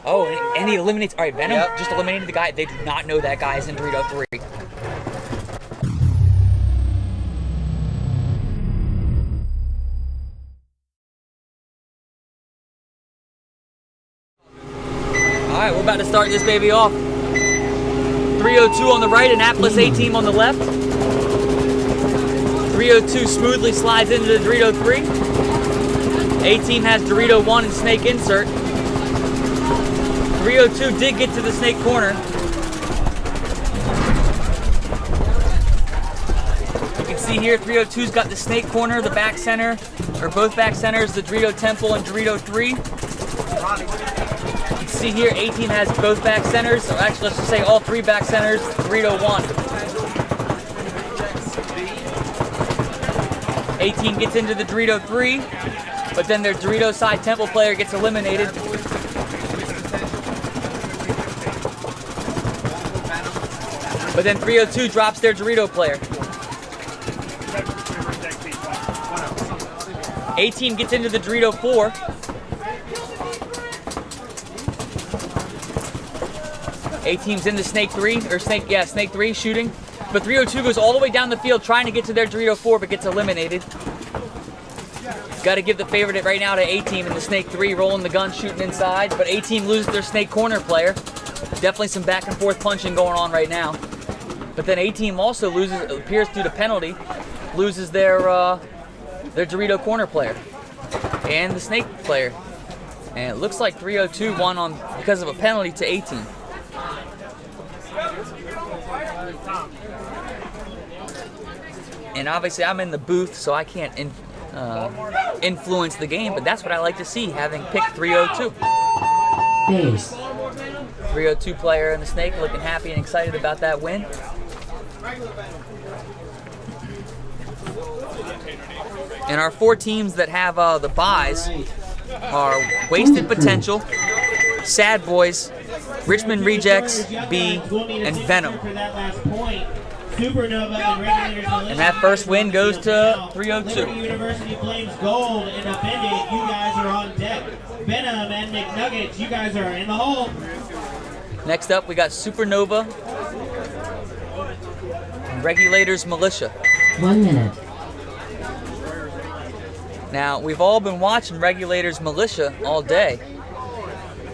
Oh, and he eliminates. All right, Venom just eliminated the guy. They do not know that guy is in Dorito 3. All right, we're about to start this baby off. 302 on the right, Annapolis A-Team on the left. 302 smoothly slides into the Dorito 3. A-Team has Dorito 1 and snake insert. 302 did get to the snake corner. You can see here 302's got the snake corner, the back center, or both back centers, the Dorito Temple and Dorito 3. You can see here A-Team has both back centers, or actually let's just say all three back centers, Dorito 1. A-Team gets into the Dorito 3, but then their Dorito side Temple player gets eliminated. But then 302 drops their Dorito player. A-Team gets into the Dorito 4. A-Team's in the snake 3, or snake 3 shooting. But 302 goes all the way down the field trying to get to their Dorito 4, but gets eliminated. Got to give the favorite right now to A-Team in the snake 3, rolling the gun, shooting inside. But A-Team loses their snake corner player. Definitely some back and forth punching going on right now. But then A-Team also loses, it appears due to penalty, loses their Dorito corner player and the snake player. And it looks like 302 won on because of a penalty to A-Team. And obviously I'm in the booth, so I can't influence the game, but that's what I like to see, having picked 302. Base. 302 player in the snake looking happy and excited about that win. And our 4 teams that have the buys are Wasted Potential, Sad Boys, Richmond Rejects, B, and Venom. Supernova and Regulators. And that first win goes to 302. Liberty University Flames Gold and Offended, you guys are on deck. Venom and McNuggets, you guys are in the hole. Next up, we got Supernova and Regulators Militia. 1 minute. Now, we've all been watching Regulators Militia all day.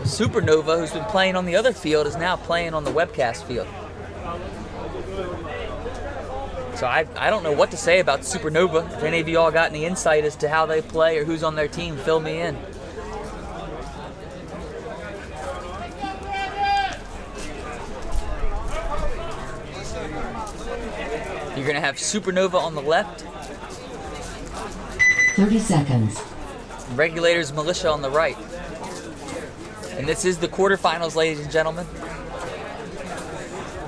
Supernova, who's been playing on the other field, is now playing on the webcast field. So I don't know what to say about Supernova. If any of you all got any insight as to how they play or who's on their team, fill me in. You're going to have Supernova on the left. 30 seconds. Regulators Militia on the right. And this is the quarterfinals, ladies and gentlemen.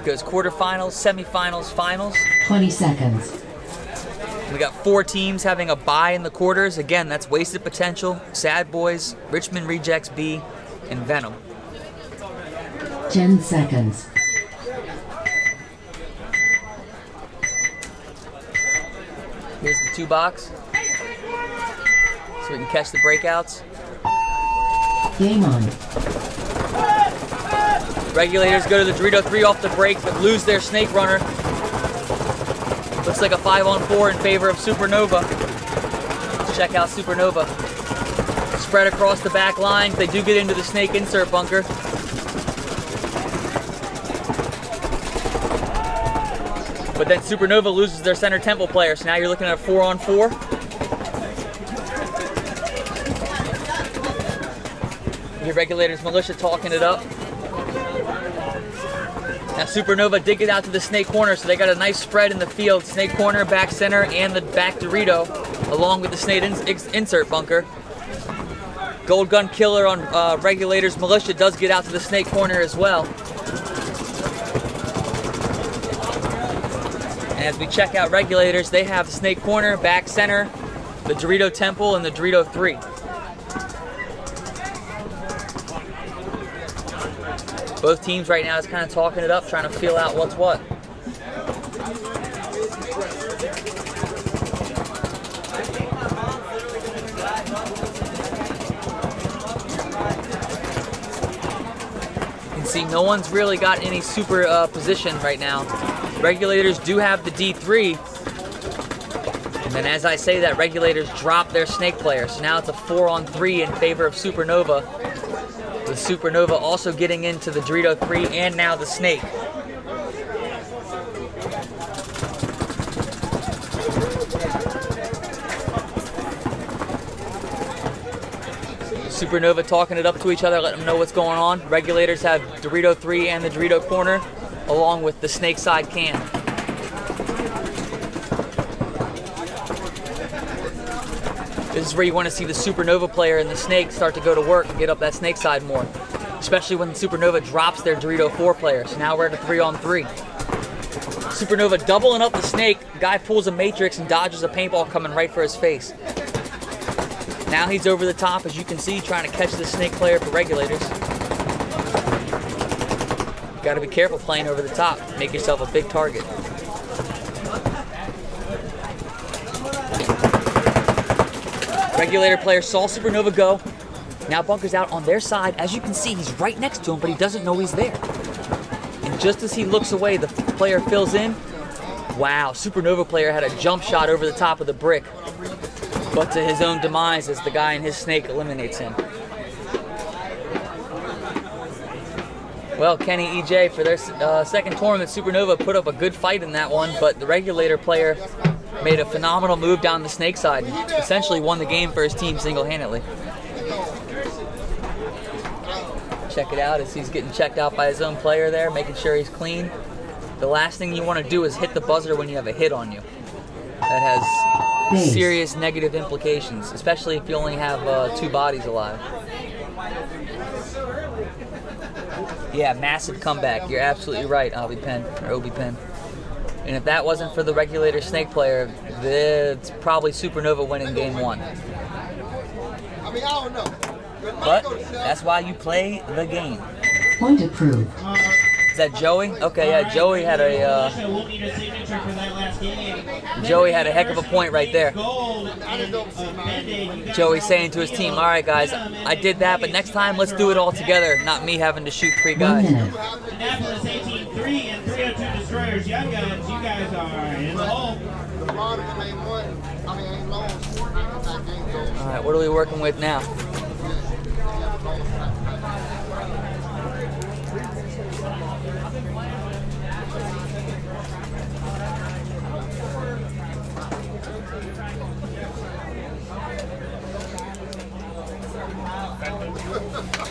It goes quarterfinals, semifinals, finals. 20 seconds. We got 4 teams having a bye in the quarters. Again, that's Wasted Potential, Sad Boys, Richmond Rejects B, and Venom. 10 seconds. Here's the 2 box. So we can catch the breakouts. Game on. Regulators go to the Dorito 3 off the break, but lose their snake runner. Looks like a 5-on-4 in favor of Supernova. Let's check out Supernova. Spread across the back lines. They do get into the snake insert bunker. But then Supernova loses their center temple player, so now you're looking at a 4-on-4. Your Regulators Militia talking it up. Now Supernova did get out to the snake corner, so they got a nice spread in the field. Snake corner, back center, and the back Dorito, along with the snake insert bunker. Gold Gun Killer on Regulators Militia does get out to the snake corner as well. And as we check out Regulators, they have the snake corner, back center, the Dorito Temple, and the Dorito 3. Both teams right now is kind of talking it up, trying to feel out what's what. see, no one's really got any super position right now. Regulators do have the D3. And then as I say that, Regulators drop their snake player. So now it's a 4-on-3 in favor of Supernova. With Supernova also getting into the Dorito 3 and now the snake. Supernova talking it up to each other, letting them know what's going on. Regulators have Dorito 3 and the Dorito corner, along with the snake side can. This is where you want to see the Supernova player and the snake start to go to work and get up that snake side more. Especially when Supernova drops their Dorito 4 player. So now we're at a 3-on-3. Supernova doubling up the snake. Guy pulls a matrix and dodges a paintball coming right for his face. Now he's over the top, as you can see, trying to catch the snake player for Regulators. Got to be careful playing over the top. Make yourself a big target. Regulator player saw Supernova go. Now bunkers out on their side. As you can see, he's right next to him, but he doesn't know he's there. And just as he looks away, the player fills in. Wow, Supernova player had a jump shot over the top of the brick, but to his own demise as the guy in his snake eliminates him. Well, Kenny, EJ, for their second tournament, Supernova put up a good fight in that one, but the Regulator player made a phenomenal move down the snake side and essentially won the game for his team single-handedly. Check it out as he's getting checked out by his own player there, making sure he's clean. The last thing you want to do is hit the buzzer when you have a hit on you. That has serious negative implications, especially if you only have 2 bodies alive. Yeah, massive comeback. You're absolutely right, Obi Pen. And if that wasn't for the Regulator snake player, it's probably Supernova winning game 1. But that's why you play the game. Point approved. Is that Joey? Okay, yeah, Joey had a heck of a point right there. Joey saying to his team, all right guys, I did that, but next time let's do it all together, not me having to shoot 3 guys. Annapolis 18-3 and 302 Destroyers. Young Guns, you guys are in the hole. All right, what are we working with now?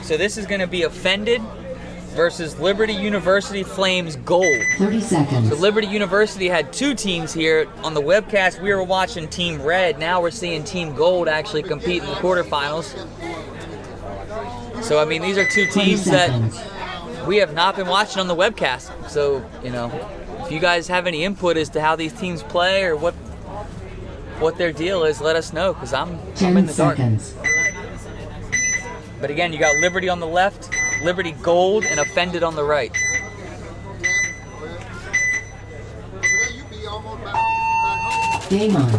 So this is going to be Offended versus Liberty University Flames Gold. 30 seconds. So Liberty University had 2 teams here. On the webcast, we were watching Team Red. Now we're seeing Team Gold actually compete in the quarterfinals. So, I mean, these are 2 teams that we have not been watching on the webcast. So, you know, if you guys have any input as to how these teams play or what their deal is, let us know, because I'm in the dark. But again, you got Liberty on the left, Liberty Gold, and Offended on the right. Game on.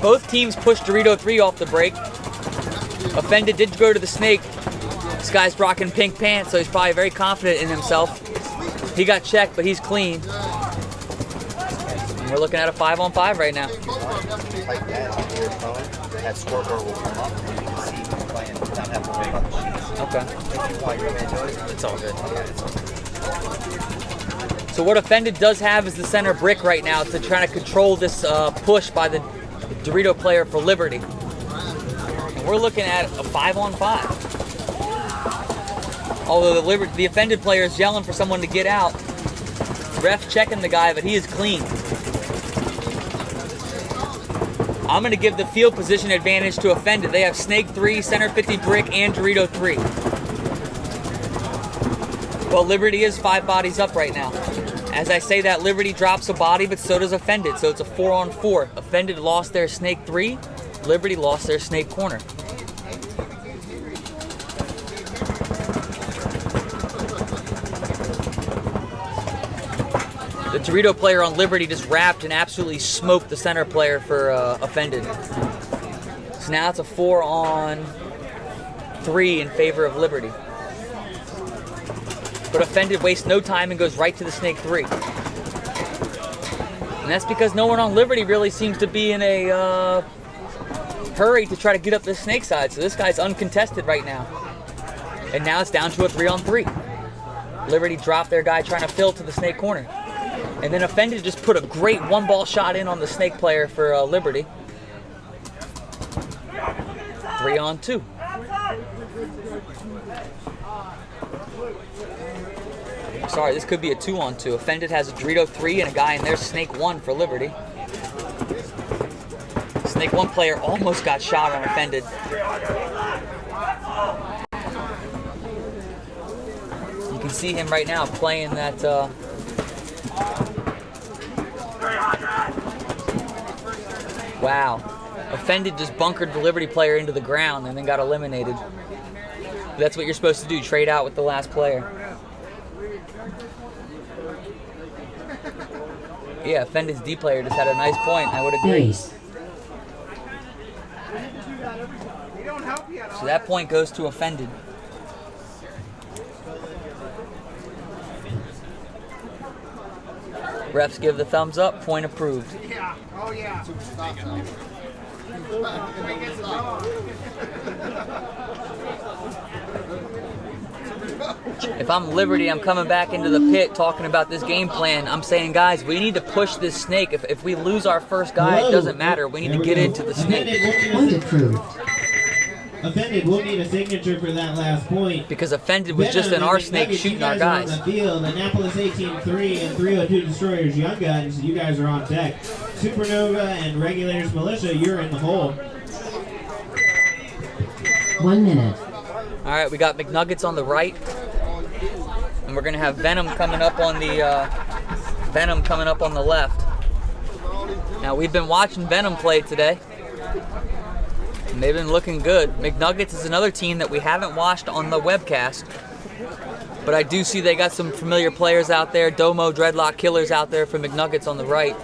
Both teams pushed Dorito 3 off the break. Offended did go to the snake. This guy's rocking pink pants, so he's probably very confident in himself. He got checked, but he's clean. And we're looking at a 5-on-5 right now. Like that on your phone, that scoreboard will come up and you can see who's playing without having to worry about the sheets. Okay. If you want your man to do it, it's all good. Yeah, it's all good. So what Offended does have is the center brick right now to try to control this push by the Dorito player for Liberty. And we're looking at a 5-on-5. Although the Offended player is yelling for someone to get out. Ref checking the guy, but he is clean. I'm going to give the field position advantage to Offended. They have Snake 3, Center 50 Brick, and Dorito 3. Well, Liberty is 5 bodies up right now. As I say that, Liberty drops a body, but so does Offended. So it's a 4-on-4. Offended lost their Snake 3. Liberty lost their Snake corner. The Dorito player on Liberty just wrapped and absolutely smoked the center player for Offended. So now it's a 4-on-4. 3 in favor of Liberty. But Offended wastes no time and goes right to the snake 3. And that's because no one on Liberty really seems to be in a hurry to try to get up the snake side. So this guy's uncontested right now. And now it's down to a 3-on-3. Liberty dropped their guy trying to fill to the snake corner. And then Offended just put a great one-ball shot in on the snake player for Liberty. 3-on-2. Sorry, this could be a 2-on-2. Offended has a Dorito 3 and a guy in there, Snake 1 for Liberty. Snake 1 player almost got shot on Offended. You can see him right now playing that. Wow. Offended just bunkered the Liberty player into the ground and then got eliminated. That's what you're supposed to do, trade out with the last player. Yeah, Offended's D player just had a nice point, I would agree. Ace. So that point goes to Offended. Refs give the thumbs up, point approved. Yeah. Oh, yeah. If I'm Liberty, I'm coming back into the pit talking about this game plan. I'm saying, guys, we need to push this snake. If we lose our first guy, it doesn't matter. We need to get into the snake. Point approved. Offended, we'll need a signature for that last point. Because Offended was just in our snake shooting our guys. On the field, Annapolis 18-3 and 302 Destroyers Young Guns, you guys are on deck. Supernova and Regulators Militia, you're in the hole. 1 minute. All right, we got McNuggets on the right, and we're gonna have Venom coming up on the left. Now we've been watching Venom play today, and they've been looking good. McNuggets is another team that we haven't watched on the webcast, but I do see they got some familiar players out there. Domo Dreadlock Killers out there for McNuggets on the right.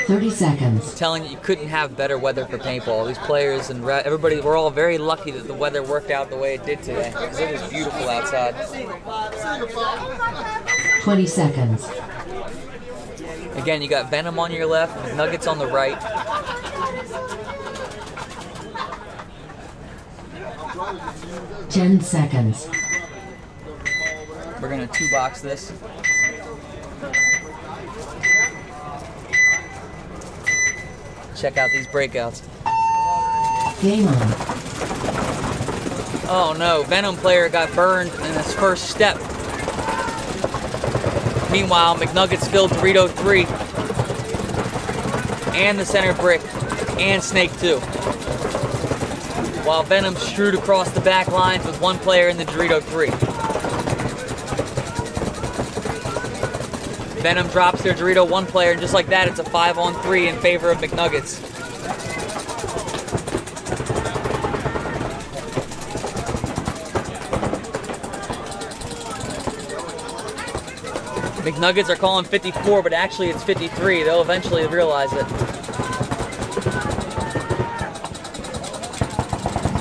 30 seconds. Telling you couldn't have better weather for paintball. These players and everybody, we're all very lucky that the weather worked out the way it did today, because it was beautiful outside. 20 seconds. Again, you got Venom on your left, Nuggets on the right. Ten seconds. We're gonna two-box this. Check out these breakouts. Game on. Oh no, Venom player got burned in his first step. Meanwhile, McNuggets filled Dorito 3 and the center brick and Snake 2. While Venom strewed across the back lines with one player in the Dorito 3. Venom drops their Dorito 1 player, and just like that, it's a 5-on-3 in favor of McNuggets. McNuggets are calling 54, but actually it's 53. They'll eventually realize it.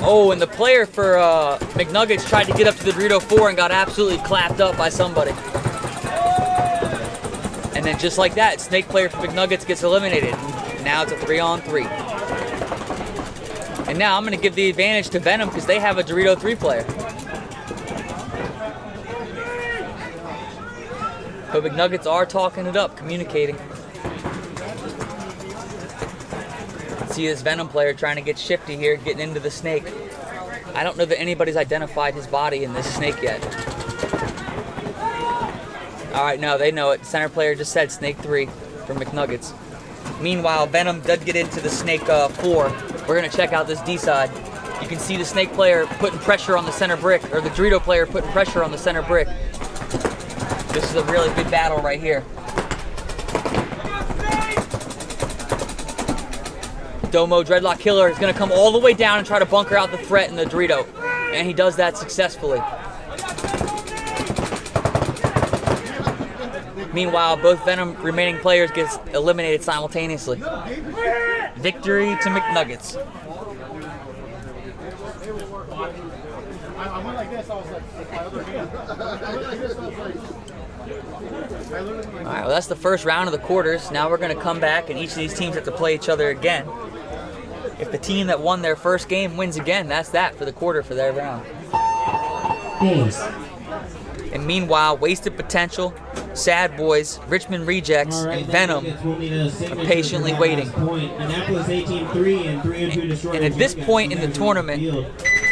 Oh, and the player for McNuggets tried to get up to the Dorito 4 and got absolutely clapped up by somebody. And then just like that, Snake player for McNuggets gets eliminated. Now it's a 3-on-3. And now I'm going to give the advantage to Venom because they have a Dorito 3 player. But McNuggets are talking it up, communicating. See this Venom player trying to get shifty here, getting into the snake. I don't know that anybody's identified his body in this snake yet. All right, no, they know it. Center player just said Snake 3 for McNuggets. Meanwhile, Venom did get into the Snake 4. We're gonna check out this D side. You can see the Snake player putting pressure on the center brick, or the Dorito player putting pressure on the center brick. This is a really good battle right here. Domo Dreadlock Killer is gonna come all the way down and try to bunker out the threat in the Dorito. And he does that successfully. Meanwhile, both Venom remaining players get eliminated simultaneously. Victory to McNuggets. Alright, well that's the first round of the quarters. Now we're going to come back and each of these teams have to play each other again. If the team that won their first game wins again, that's that for the quarter for their round. Base. And meanwhile, Wasted Potential, Sad Boys, Richmond Rejects, All right, and Venom we'll need a signature are patiently for that waiting. last point. Annapolis 18-3 and 302 destroyers. And at this Young Guns, point in you the guys are on tournament, field.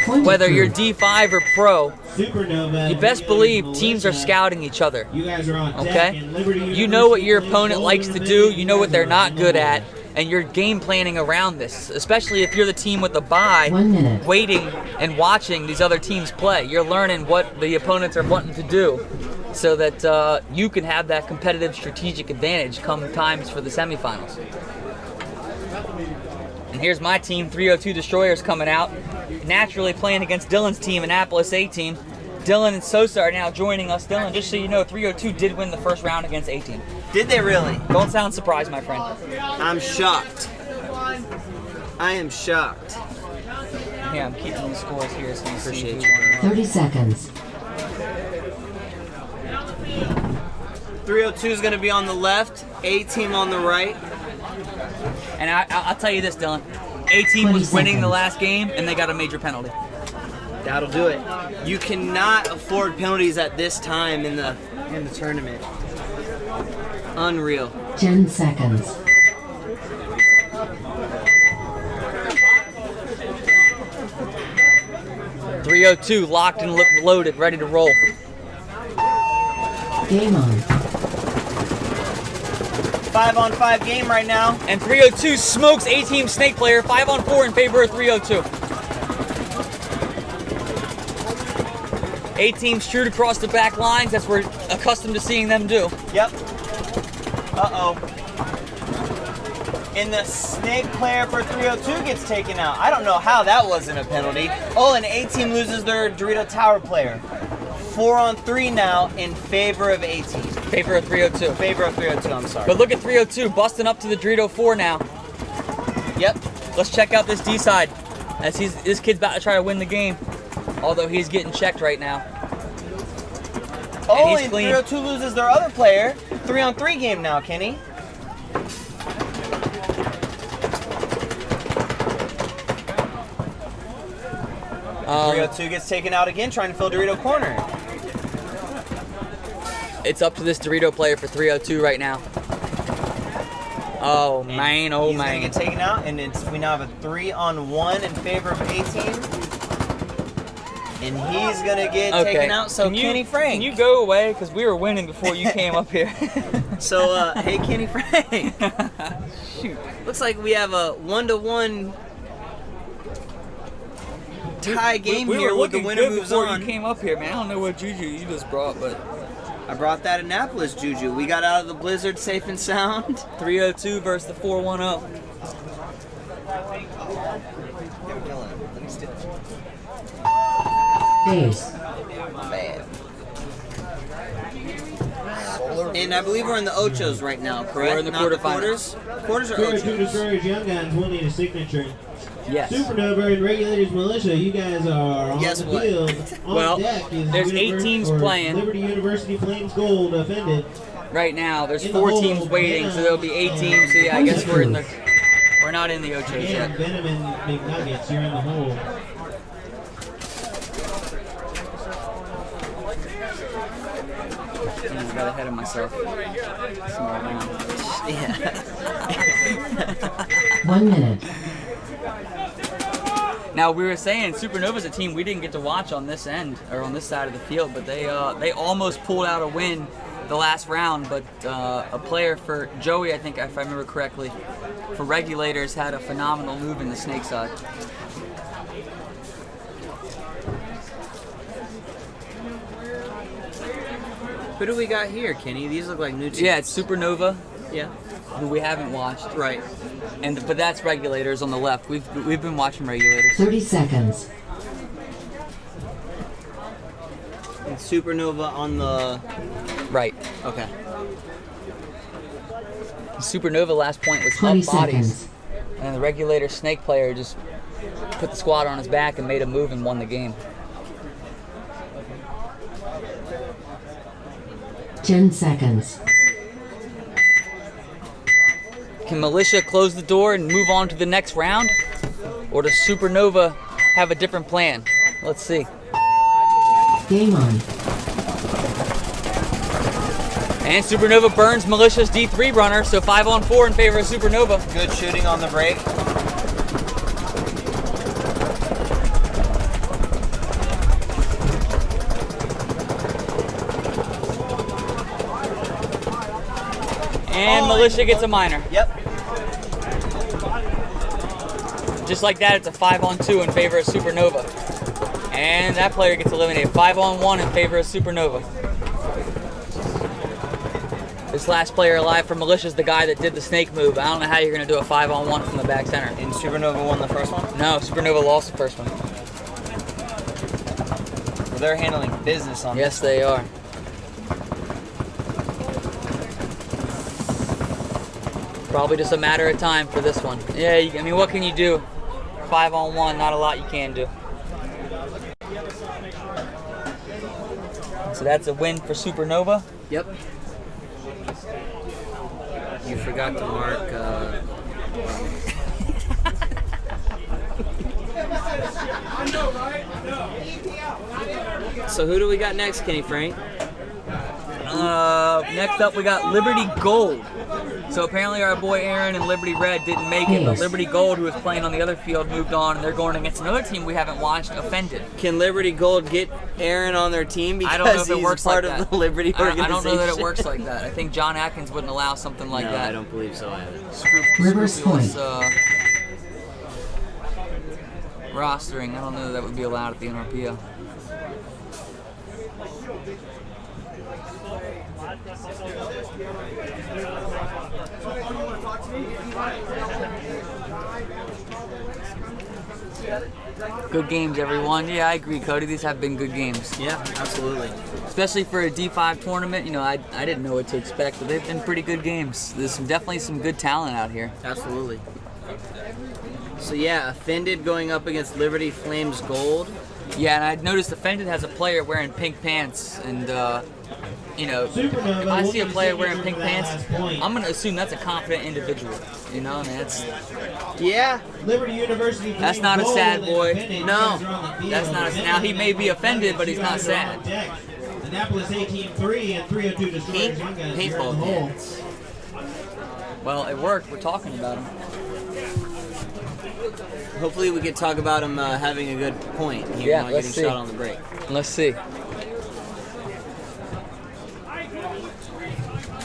Point whether you're approved. D5 or Pro, Supernova, you best Regulators, believe teams are Militia, scouting each other. You guys are on deck, Okay? and Liberty You know what your University opponent plays likes Golden to do, Event. you know what they're guys not are good on at, board. and you're game planning around this, especially if you're the team with the bye, 1 minute. waiting and watching these other teams play. You're learning what the opponents are wanting to do so that you can have that competitive strategic advantage come times for the semifinals. And here's my team, 302 Destroyers coming out, naturally playing against Dylan's team, Annapolis 18. Dylan and Sosa are now joining us. Dylan, just so you know, 302 did win the first round against 18. Did they really? Don't sound surprised, my friend. I'm shocked. I am shocked. Yeah, I'm keeping the scores here so you Appreciate see you. 30 seconds. 302 is going to be on the left, A-team on the right. And I'll tell you this, Dylan. 18 was 20 winning the seconds. last game, and they got a major penalty. That'll do it. You cannot afford penalties at this time in the tournament. Unreal. 10 seconds. .302 locked and loaded, ready to roll. Game on. 5-on-5 game right now. And 302 smokes A-team snake player, 5-on-4 in favor of 302. A-team's true across the back lines, that's what we're accustomed to seeing them do. Yep. Uh-oh. And the snake player for 302 gets taken out. I don't know how that wasn't a penalty. Oh, and A-team loses their Dorito Tower player. 4-on-3 now in favor of A-team. Favor of 302. Favor of 302, I'm sorry. But look at 302 busting up to the Dorito 4 now. Yep. Let's check out this D side as this kid's about to try to win the game. Although he's getting checked right now. Oh, he's and clean. 302 loses their other player. 3-on-3 game now, Kenny. Um, 302 gets taken out again, trying to fill Dorito corner. It's up to this Dorito player for 302 right now. Oh And man, oh he's man. gonna get taken out, and we now have a 3-on-1 in favor of A-team. And he's gonna get taken out. So Kenny Frank. Can you go away? Because we were winning before you came up here. So hey, Kenny Frank. Shoot. Looks like we have a 1-to-1 tie game we here were with the looking winner good moves before on. you came up here, man. I don't know what juju you just brought, but I brought that Annapolis juju. We got out of the blizzard safe and sound. 302 versus the 410. Base. And I believe we're in the Ochos right now, correct? We're in the Not quarterfinals. Quarters or 302 Ochos? destroyers, Young Guns will need a signature. Yes. Supernova and Regulators Militia, you guys are on Guess the what? field. On Well, deck is there's 8 teams playing. Liberty University Flames Gold offended. Right now, there's In the 4 hole, teams waiting, so there'll be 8 Venom teams. So yeah, I guess we're in the. Approved. We're not in the Ochos And yet. Venom and McNuggets, you're in the hole. Damn, I got ahead of myself. Small round. Yeah. 1 minute. Now we were saying Supernova's a team we didn't get to watch on this end or on this side of the field, but they almost pulled out a win the last round. But a player for Joey, I think if I remember correctly, for Regulators had a phenomenal move in the snake side. Who do we got here, Kenny? These look like new teams. Yeah, it's Supernova, Yeah. who we haven't watched, Right. but that's Regulators on the left. We've been watching Regulators. 30 seconds. And Supernova on the. Right. Okay. Supernova last point was 20 up bodies. seconds. And the Regulator snake player just put the squad on his back and made a move and won the game. 10 seconds. Can Militia close the door and move on to the next round? Or does Supernova have a different plan? Let's see. Game on. And Supernova burns Militia's D3 runner, so 5-on-4 in favor of Supernova. Good shooting on the break. And Militia gets a minor. Yep. Just like that, it's a 5-on-2 in favor of Supernova. And that player gets eliminated. 5-on-1 in favor of Supernova. This last player alive for Militia is the guy that did the snake move. I don't know how you're going to do a 5-on-1 from the back center. And Supernova won the first one? No, Supernova lost the first one. Well, they're handling business on Yes, this. they are. Probably just a matter of time for this one. Yeah, I mean, what can you do? 5-on-1, not a lot you can do. So that's a win for Supernova. Yep. You forgot to mark. So who do we got next, Kenny Frank? Next up, we got Liberty Gold. So apparently our boy Aaron and Liberty Red didn't make it, but Yes. Liberty Gold, who was playing on the other field, moved on, and they're going against another team we haven't watched, Offended. Can Liberty Gold get Aaron on their team because I don't know if it he's works part like of that. the Liberty I organization? don't know that it works like that. I think John Atkins wouldn't allow something like no, that. I don't believe so either. Rivers Scrupulous, Point. Rostering. I don't know that would be allowed at the NRPL. Good games, everyone. Yeah, I agree, Cody. These have been good games. Yeah, absolutely. Especially for a D5 tournament. You know, I didn't know what to expect, but they've been pretty good games. There's definitely some good talent out here. Absolutely. So yeah, Offended going up against Liberty Flames Gold. Yeah, and I noticed Offended has a player wearing pink pants, and you know, Supernova if I will see a be player the wearing signature pink for that pants, last point. I'm gonna assume that's a confident individual. You know, and that's Yeah. Liberty University. That's Flames not a Gold sad and boy. Offended. You No, guys are on the field. that's not a- now he may be offended, but he's not You guys are on sad. deck. Annapolis 18-3 and 302 Destroyers. Young Guns, you're in the hole. well, it worked. We're talking about him. Hopefully we could talk about him having a good point here, Yeah, not let's getting see. shot on the break. Let's see.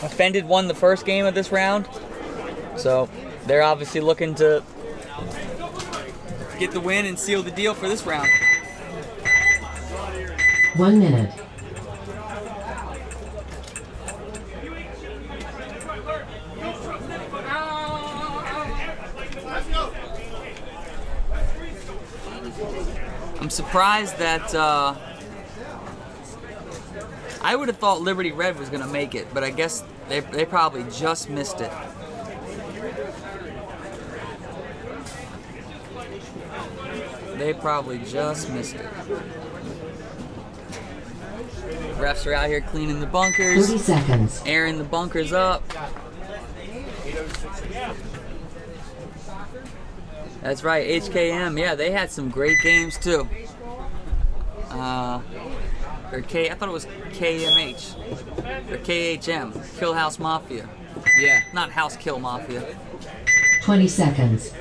Offended won the first game of this round, so they're obviously looking to get the win and seal the deal for this round. 1 minute. I'm surprised that I would have thought Liberty Red was going to make it, but I guess they probably just missed it. They probably just missed it. Refs are out here cleaning the bunkers, 30 seconds. airing the bunkers up. That's right, HKM. Yeah, they had some great games too. I thought it was KMH or KHM, Kill House Mafia. Yeah. Not House Kill Mafia. 20 seconds.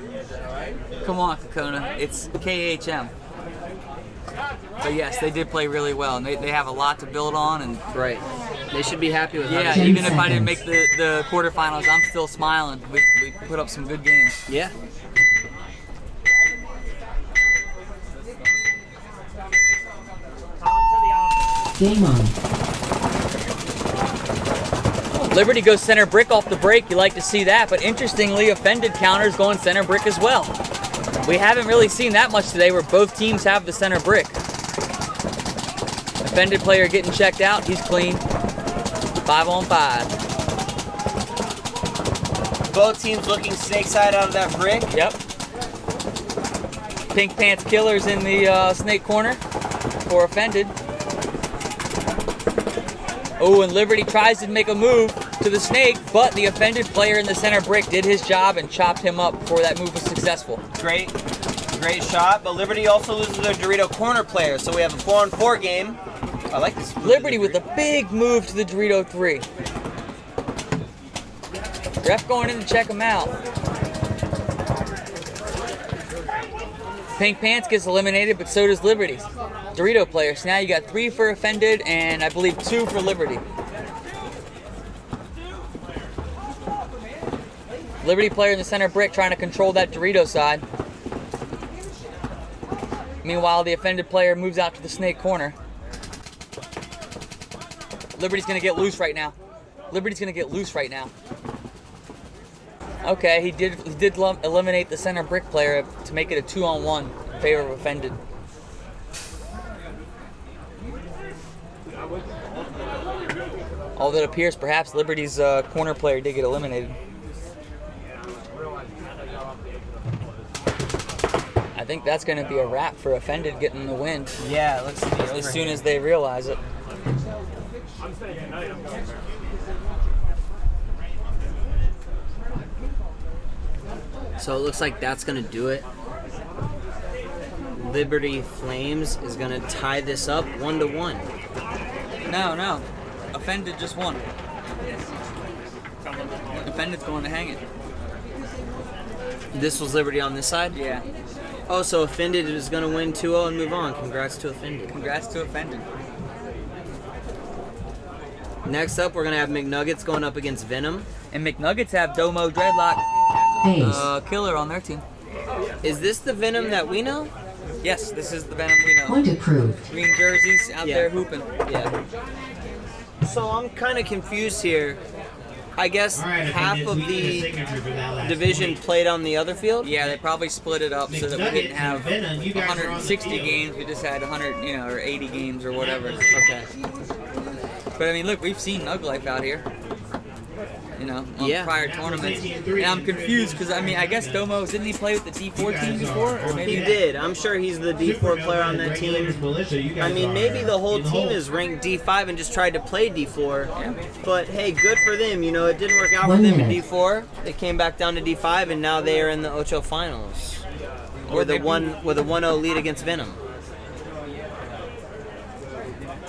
Come on, Kokona. It's KHM. But yes, they did play really well, and they have a lot to build on. And Right. They should be happy with yeah, how 10 even if I didn't make seconds. the quarterfinals, I'm still smiling. We put up some good games. Yeah. Game on. Liberty goes center brick off the break. You like to see that, but interestingly, Offended counters going center brick as well. We haven't really seen that much today where both teams have the center brick. Offended player getting checked out. He's clean. 5-on-5. both teams looking snake side out of that brick. Yep. Pink Pants Killers in the snake corner for Offended. Oh, and Liberty tries to make a move to the snake, but the Offended player in the center brick did his job and chopped him up before that move was successful. Great shot, but Liberty also loses their Dorito corner player, so we have a 4-on-4 game. I like this. Liberty with a big move to the Dorito 3. Ref going in to check him out. Pink Pants gets eliminated, but so does Liberty's Dorito player. So now you got 3 for Offended and I believe 2 for Liberty. Liberty player in the center brick trying to control that Dorito side. Meanwhile, the Offended player moves out to the snake corner. Liberty's gonna get loose right now. Okay, he did eliminate the center brick player to make it a 2-on-1 in favor of Offended. Although it appears perhaps Liberty's corner player did get eliminated. I think that's going to be a wrap for Offended getting the win. Yeah, let's see. As soon as they realize it. So it looks like that's going to do it. Liberty Flames is going to tie this up 1-1. No. Offended just won. Offended's going to hang it. This was Liberty on this side? Yeah. Oh, so Offended is going to win 2-0 and move on. Congrats to Offended. Congrats to Offended. Next up, we're going to have McNuggets going up against Venom. And McNuggets have Domo Dreadlock Ace. Killer on their team. Is this the Venom that we know? Yes, this is the Venom we know. Point approved. Green jerseys out Yeah. there hooping. Yeah. So I'm kind of confused here. I guess All right, half Offended, of we need a the signature for that last division point. played on the other field? Yeah, they probably split it up so that we McNuggets didn't have and Venom, you guys are on the 160 field. games. We just had 100, or 80 games or whatever. Okay. But I mean, look, we've seen Nug Life out here. On Yeah. prior tournaments. And I'm confused because I guess Domo, didn't he play with the D4 team before? Or maybe He did. I'm sure he's the D4 player on that team. Militia, you guys I mean, are maybe the whole in the team hole. is ranked D5 and just tried to play D4. Yeah. But hey, good for them. It didn't work out for 1 them in minute. D4. They came back down to D5, and now they are in the Ocho-Finals. With a 1-0 lead against Venom.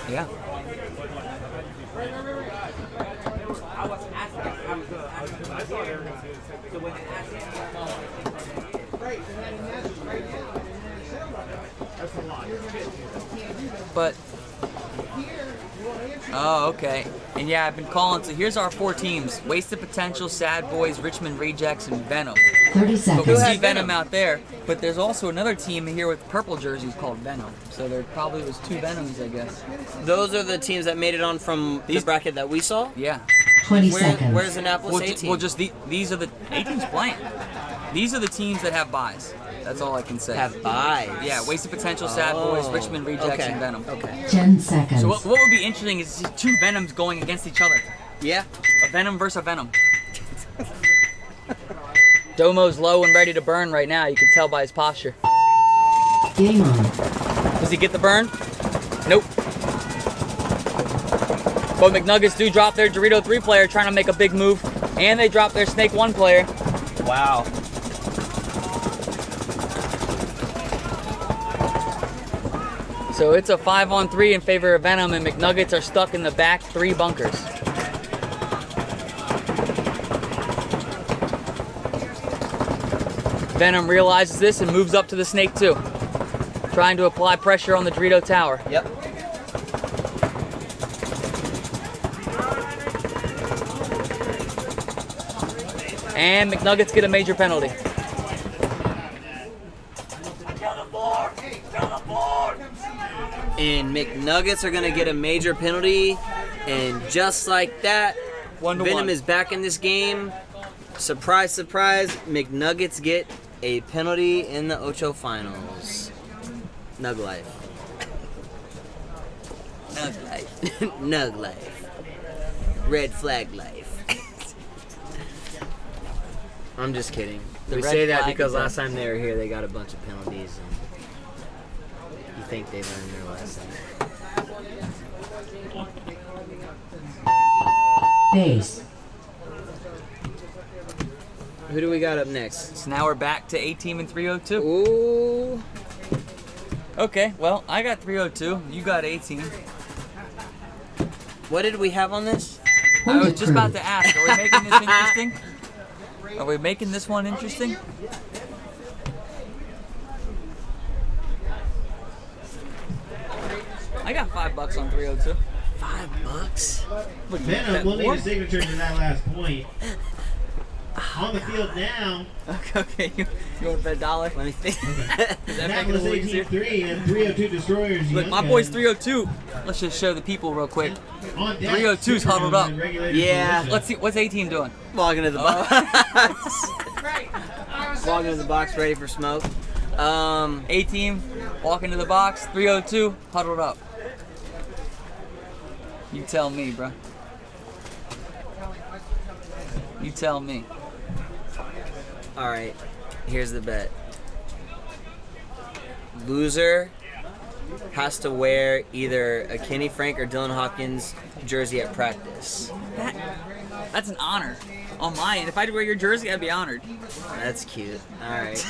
Yeah. But okay. And yeah, I've been calling. So here's our 4 teams: Wasted Potential, Sad Boys, Richmond Rejects, and Venom. 30 But we seconds. see Venom out there. But there's also another team here with purple jerseys called Venom. So there probably was 2 Venoms, I guess. Those are the teams that made it on from the bracket that we saw. Yeah. 20 seconds. Where's Annapolis 18? Well, just these are the 18's playing. These are the teams that have buys. That's all I can say. Have buys. Yeah, Wasted Potential, Sad Boys, Richmond Rejects, okay. and Venom. Okay. 10 seconds. So what would be interesting is to see 2 Venoms going against each other. Yeah. A Venom versus a Venom. Domo's low and ready to burn right now. You can tell by his posture. Game on. Does he get the burn? Nope. But McNuggets do drop their Dorito 3 player trying to make a big move. And they drop their Snake 1 player. Wow. So it's a 5-on-3 in favor of Venom, and McNuggets are stuck in the back 3 bunkers. Venom realizes this and moves up to the Snake 2, trying to apply pressure on the Dorito Tower. Yep. And McNuggets get a major penalty. And McNuggets are going to get a major penalty. And just like that, 1-1. Venom is back in this game. Surprise, surprise, McNuggets get a penalty in the Ocho-Finals. Nug life. Nug life. Nug life. Red flag life. I'm just kidding. The We red say that flag because is up. last time they were here, they got a bunch of penalties, and you think they learned their lesson. Base. Who do we got up next? So now we're back to A-Team and 302. Ooh. Okay, well, I got 302. You got A-Team. What did we have on this? I was just about to ask, are we making this interesting? Are we making this one interesting? I got $5 on 302. $5? Look, Venom, we'll need more? a signature to that last point. On the field now, Okay, you want to bet $1? Let me think. Is that making it Annapolis a little easier? 18-3 and 302 Destroyers. Look, Young my boy's Guns. 302. Let's just show the people real quick. On deck, 302's huddled Supernova up. and Regulators Yeah. Militia. Let's see, what's A-Team doing? Walking to the box. Walking to the box, ready for smoke. A-Team, walking to the box. 302, huddled up. You tell me, bro. You tell me. All right, here's the bet. Loser has to wear either a Kenny Frank or Dylan Hawkins jersey at practice. That's an honor on my end. If I had to wear your jersey, I'd be honored. That's cute. All right.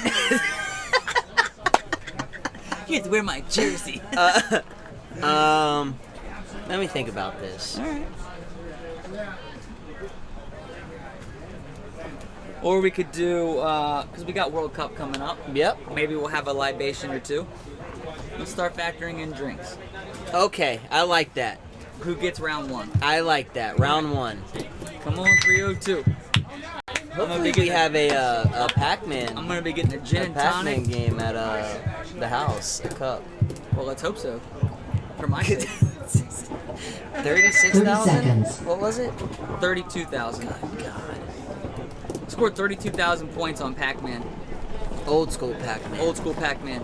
You have to wear my jersey. Let me think about this. All right. Or we could do, because we got World Cup coming up. Yep. Maybe we'll have a libation or two. Let's start factoring in drinks. Okay, I like that. Who gets round one? I like that. Round one. Come on, 302. Hopefully we have a Pac-Man. I'm gonna be getting a gin a and Pac-Man tonic. game at the house. A cup. Well, let's hope so. For my sake. 36,000. seconds. What was it? 32,000. Scored 32,000 points on Pac-Man. Old school Pac-Man. Old school Pac-Man.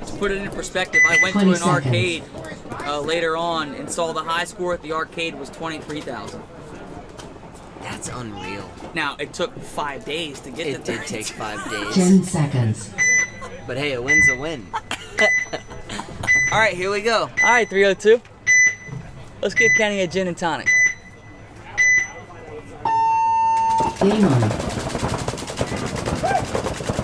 To put it in perspective, I went to 20 an seconds. arcade later on and saw the high score at the arcade was 23,000. That's unreal. Now, it took 5 days to get It to did take 5 days. 10 seconds. But hey, a win's a win. All right, here we go. All right, 302. Let's get Kenny a gin and tonic. Game on.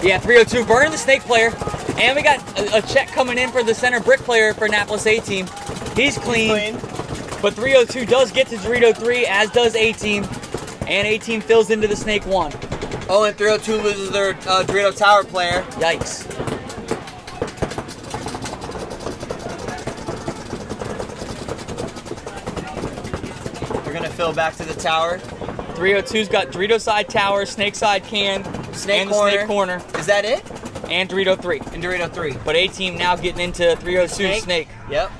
Yeah, 302 burning the snake player. And we got a check coming in for the center brick player for Annapolis A-Team. He's clean. But 302 does get to Dorito 3, as does A-Team. And A-Team fills into the snake 1. Oh, and 302 loses their Dorito Tower player. Yikes. We're gonna fill back to the tower. 302's got Dorito side tower, snake side can, Snake and corner. the snake corner, Is that it? and Dorito 3. And Dorito 3. But A-Team now getting into 302 snake. Yep.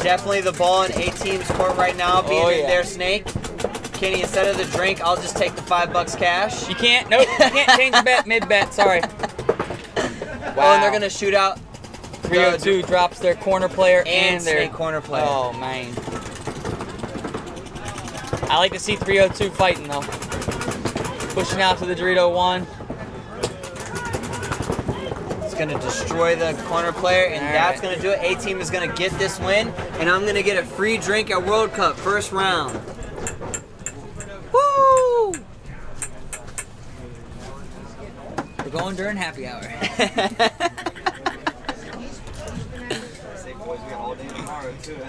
Definitely the ball in A-Team's court right now, being Oh, in yeah. their snake. Kenny, instead of the drink, I'll just take the $5 cash. You can't, nope, you can't change your bet mid-bet, sorry. Oh, and they're gonna shoot out 302 drops their corner player and their snake corner player. Oh, man. I like to see 302 fighting, though. Pushing out to the Dorito 1. It's gonna destroy the corner player, and All that's right. gonna do it. A-Team is gonna get this win. And I'm gonna get a free drink at World Cup, first round. Woo! We're going during happy hour.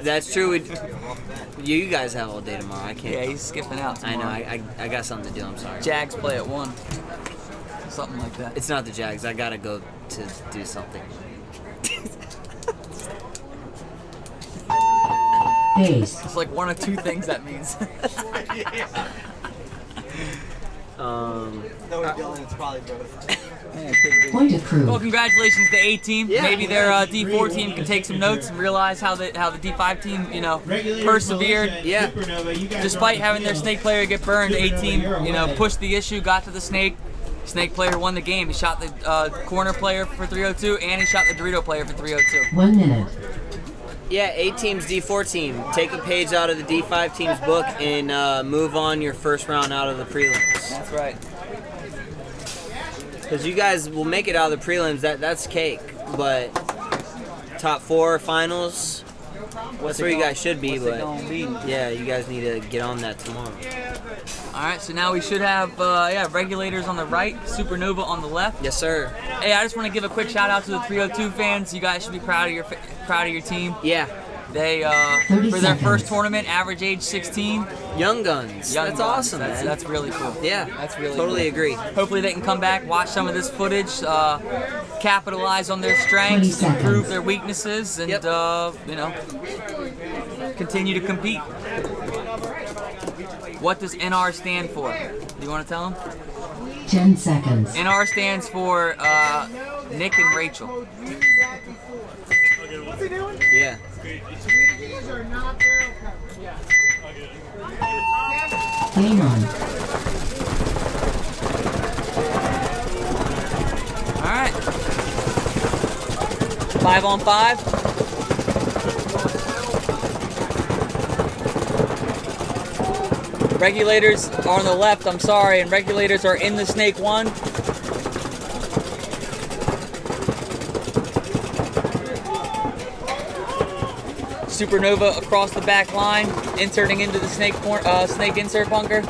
That's true. You guys have all day tomorrow. I can't. Yeah, he's skipping out I know. tomorrow. I got something to do. I'm sorry. Jags play at 1. Something like that. It's not the Jags. I gotta go to do something. Base. It's like one of two things that means. Yeah, it could be. Point approved. Well, congratulations to A-Team. Yeah. Maybe their D4 team can take some notes and realize how the D5 team, you know, Regulators, persevered. Militia, and Yeah. Supernova, you guys are Despite on the having their field. snake player get burned, Supernova, A-Team, you're you know, away. pushed the issue, got to the snake, Snake player won the game. He shot the corner player for 302, and he shot the Dorito player for 302. 1 minute. Yeah, A team's D4 team. Take a page out of the D5 team's book and move on your first round out of the prelims. That's right. Because you guys will make it out of the prelims. That's cake. But top 4 finals, that's where you guys should be. But yeah, you guys need to get on that tomorrow. All right, so now we should have Regulators on the right, Supernova on the left. Yes, sir. Hey, I just want to give a quick shout out to the 302 fans. You guys should be proud of your team. Yeah. They 30 for their seconds. first tournament, average age 16. Young guns. Young That's guns. awesome, That's, man. That's really cool. Yeah, That's really totally cool. agree. Hopefully they can come back, watch some of this footage, capitalize on their 20 strengths, seconds. improve their weaknesses, and Yep. continue to compete. What does NR stand for? Do you want to tell them? 10 seconds. NR stands for Nick and Rachel. Yeah. Game on. All right. 5 on 5. Regulators are on the left, I'm sorry, and Regulators are in the Snake 1. Supernova across the back line, inserting into the snake insert bunker.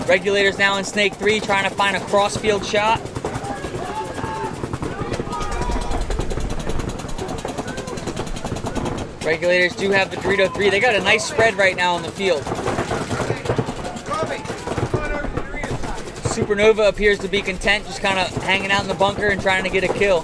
Regulators now in Snake 3, trying to find a crossfield shot. Regulators do have the Dorito 3. They got a nice spread right now on the field. Supernova appears to be content, just kind of hanging out in the bunker and trying to get a kill.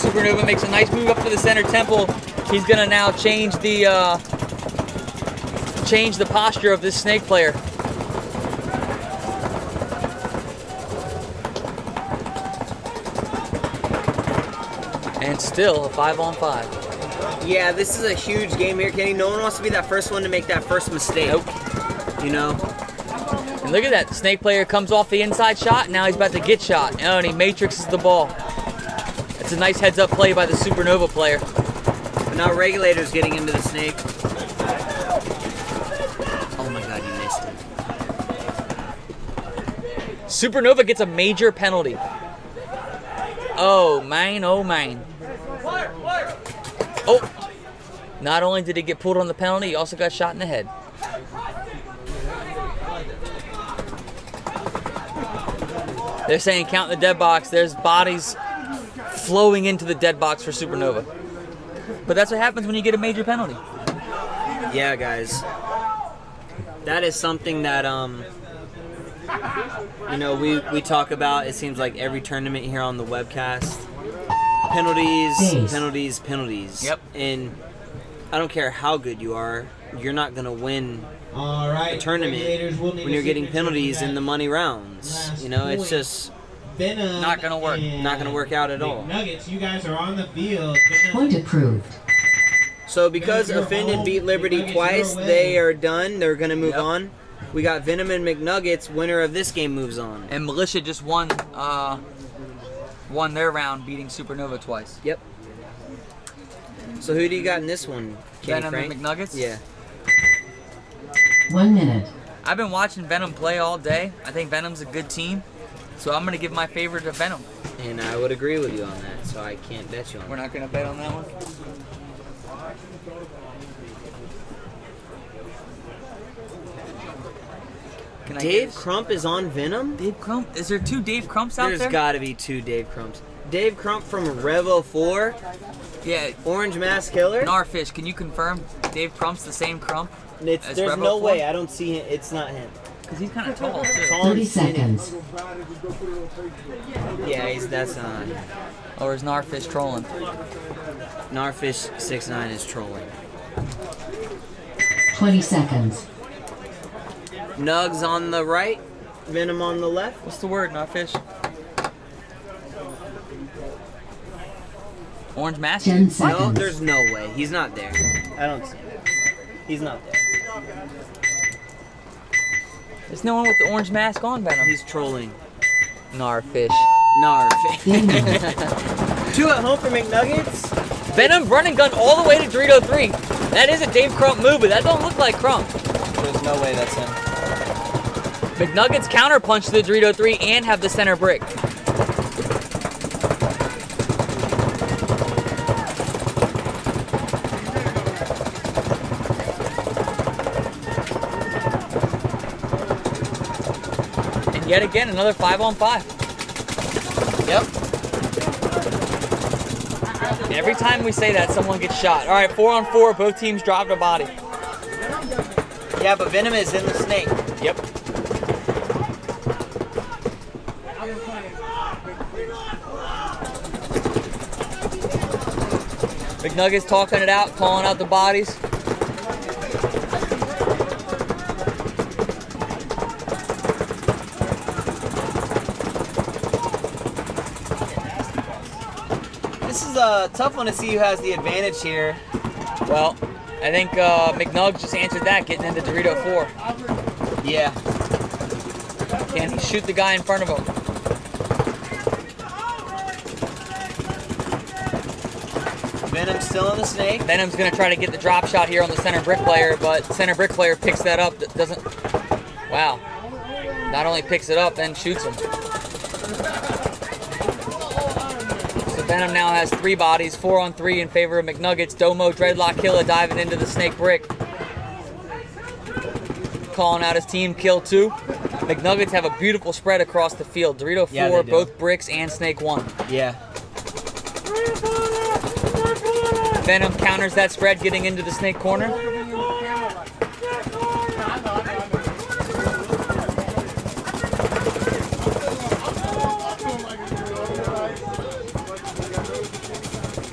Supernova makes a nice move up to the center temple. He's gonna now change the posture of this snake player. And still a 5 on 5. Yeah, this is a huge game here, Kenny. No one wants to be that first one to make that first mistake. Nope. You know? And look at that, the snake player comes off the inside shot, and now he's about to get shot. Oh, and he matrixes the ball. It's a nice heads-up play by the Supernova player. But now Regulators getting into the snake. Oh my god, you missed it. Supernova gets a major penalty. Oh, man, oh, man. Oh! Not only did he get pulled on the penalty, he also got shot in the head. They're saying count the dead box. There's bodies flowing into the dead box for Supernova. But that's what happens when you get a major penalty. Yeah, guys. That is something that, you know, we talk about, it seems like every tournament here on the webcast. Penalties, Days. penalties, penalties. Yep. And I don't care how good you are, you're not going to win All right. a tournament Regulators will need when you're a getting signature penalties for in that the money rounds. last You know, it's point. just Venom Not gonna work. and not going to work out at all. McNuggets, you guys are on the field. Venom- Point approved. So because Venom, you're Offended home. beat Liberty McNuggets, twice, your way. they are done. They're going to move Yep. on. We got Venom and McNuggets. Winner of this game moves on. And Militia just won their round, beating Supernova twice. Yep. So who do you got in this one, Kenny Venom Frank? and McNuggets? Yeah. 1 minute. I've been watching Venom play all day. I think Venom's a good team. So I'm going to give my favorite to Venom. And I would agree with you on that, so I can't bet you on We're that. not going to bet on that one. Can I Dave get this? Crump is on Venom? Dave Crump? Is there 2 Dave Crumps out There's there? got to be 2 Dave Crumps. Dave Crump from Revo 4, Yeah. Orange Mask Killer. Narfish, can you confirm Dave Crump's the same Crump? It's, as there's Revo no 4? way. I don't see him. It's not him. Because he's kind of tall, too. Call him 30 skinny. seconds. Yeah, that's not him. Or is Narfish trolling? Narfish 6'9" is trolling. 20 seconds. Nugs on the right, Venom on the left. What's the word, Narfish? Orange mask? 10 No, seconds. there's no way. He's not there. I don't see it. He's not there. There's no one with the orange mask on, Venom. He's trolling. Gnarfish. Nar. Venom. 2 at home for McNuggets. Venom run and gun all the way to Dorito 3. That is a Dave Crump move, but that don't look like Crump. There's no way that's him. McNuggets counter punch to the Dorito 3 and have the center brick. And yet again, another 5-on-5. Yep. Every time we say that, someone gets shot. All right, 4-on-4, both teams dropped a body. Yeah, but Venom is in the snake. Yep. McNuggets talking it out, calling out the bodies. This is a tough one to see who has the advantage here. Well, I think McNuggets just answered that, getting into Dorito 4. Yeah. Can he shoot the guy in front of him? Venom's still in the snake. Venom's gonna try to get the drop shot here on the center brick player, but center brick player picks that up. Doesn't. Wow. Not only picks it up, then shoots him. So Venom now has 3 bodies, 4-on-3 in favor of McNuggets. Domo, Dreadlock, Killer diving into the snake brick. Calling out his team, kill 2. McNuggets have a beautiful spread across the field. Dorito 4, Yeah, they do. both bricks, and snake 1. Yeah. Venom counters that spread, getting into the snake corner.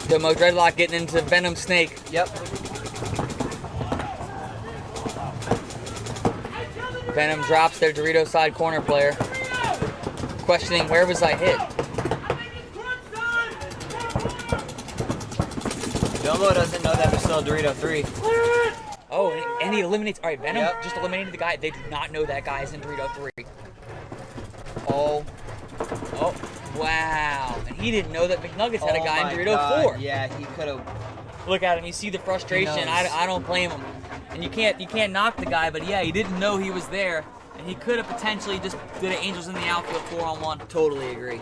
Domo Dreadlock getting into Venom Snake. Yep. Venom drops their Dorito side corner player. Questioning, where was I hit? Domo doesn't know that there's still a Dorito 3. Oh, and he eliminates. All right, Venom Yep. just eliminated the guy. They do not know that guy is in Dorito 3. Oh. Oh, wow. And he didn't know that McNuggets had a Oh guy my in Dorito God. 4. Yeah, he could have. Look at him. You see the frustration. He knows. I don't blame him. And you can't knock the guy, but yeah, he didn't know he was there. And he could have potentially just did an Angels in the outfield 4-on-1. Totally agree.